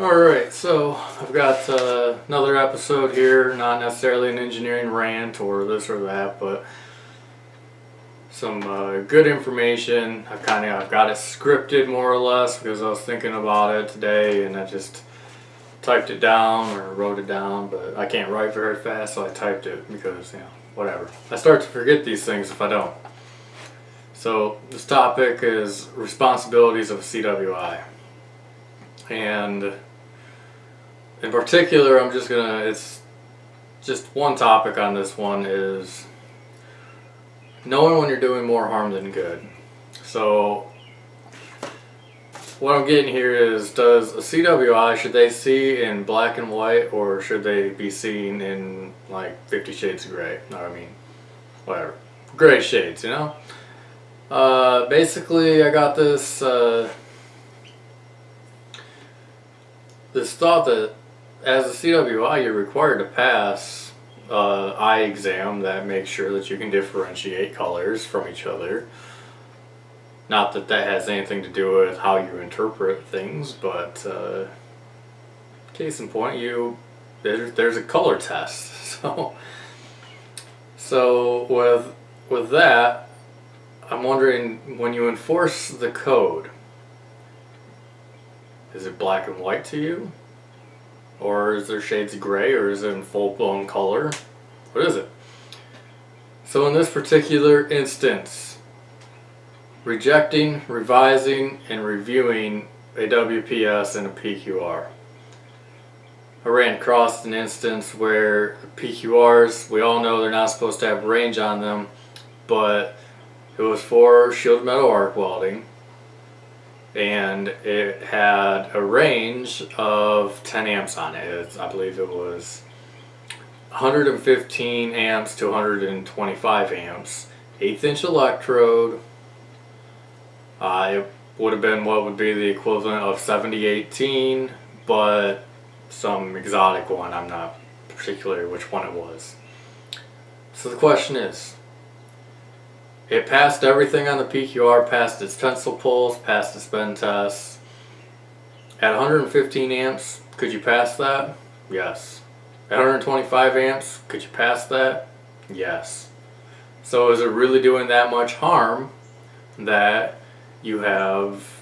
Alright, so I've got another episode here, not necessarily an engineering rant or this or that, but some good information. I've got it scripted more or less because I was thinking about it today and I just typed it down or wrote it down, but I can't write very fast, so I typed it because, whatever. I start to forget these things if I don't. So this topic is responsibilities of a CWI. And in particular, it's just one topic on this one is knowing when you're doing more harm than good. So what I'm getting here is, does a CWI, should they see in black and white or should they be seen in like 50 shades of gray? Whatever. Gray shades, basically I got this thought that as a CWI you're required to pass eye exam that makes sure that you can differentiate colors from each other. Not that that has anything to do with how you interpret things, but case in point, there's a color test. So with that, I'm wondering, when you enforce the code, is it black and white to you? Or is there shades of gray, or is it in full-blown color? What is it? So in this particular instance, rejecting, revising, and reviewing a WPS and a PQR. I ran across an instance where the PQRs, we all know they're not supposed to have range on them, but it was for shielded metal arc welding. And it had a range of 10 amps on it. I believe it was 115 amps to 125 amps. 1/8 inch electrode. It would have been what would be the equivalent of 7018, but some exotic one. I'm not particular which one it was. So the question is, it passed everything on the PQR, passed its tensile pulse, passed its bend tests. At 115 amps, could you pass that? Yes. At 125 amps, could you pass that? Yes. So is it really doing that much harm that you have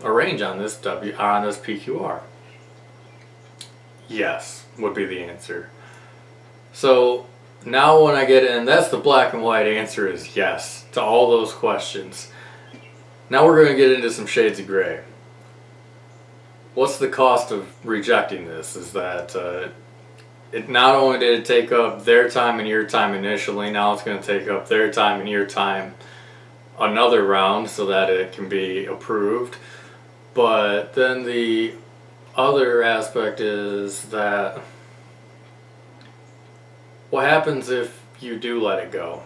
a range on this PQR? Yes, would be the answer. So now when I get in, that's the black and white answer is yes to all those questions. Now we're going to get into some shades of gray. What's the cost of rejecting this? Is that it not only did it take up their time and your time initially, now it's going to take up their time and your time another round so that it can be approved. But then the other aspect is that what happens if you do let it go?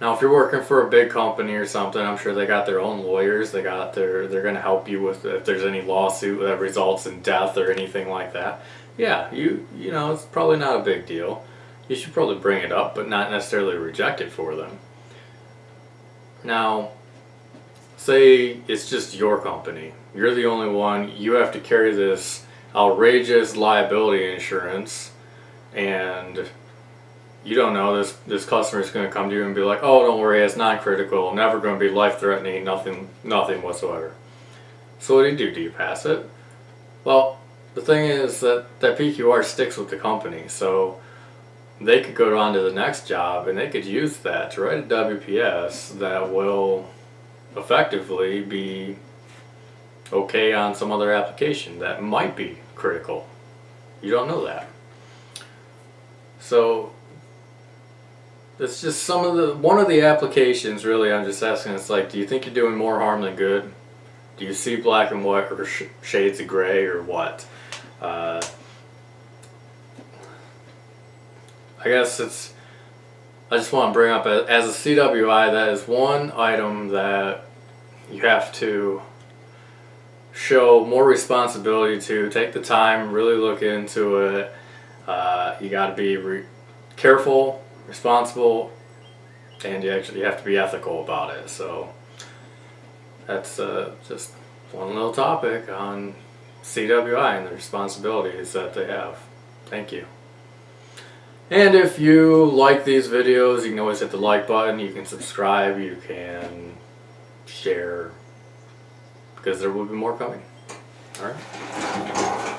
Now, if you're working for a big company or something, I'm sure they got their own lawyers. They're going to help you with if there's any lawsuit that results in death or anything like that. Yeah, you know, it's probably not a big deal. You should probably bring it up, but not necessarily reject it for them. Now, say it's just your company. You're the only one. You have to carry this outrageous liability insurance. And you don't know, this customer is going to come to you and be like, oh, don't worry, it's non-critical, never going to be life-threatening, nothing whatsoever. So what do? Do you pass it? Well, the thing is that PQR sticks with the company, so they could go on to the next job and they could use that to write a WPS that will effectively be okay on some other application that might be critical. You don't know that. So it's just one of the applications really I'm just asking, it's like, do you think you're doing more harm than good? Do you see black and white or shades of gray or what? I guess I just want to bring up, as a CWI, that is one item that you have to show more responsibility to, take the time, really look into it. You got to be careful, responsible, and you have to be ethical about it. So that's just one little topic on CWI and the responsibilities that they have. Thank you. And if you like these videos, you can always hit the like button, you can subscribe, you can share, because there will be more coming. Alright?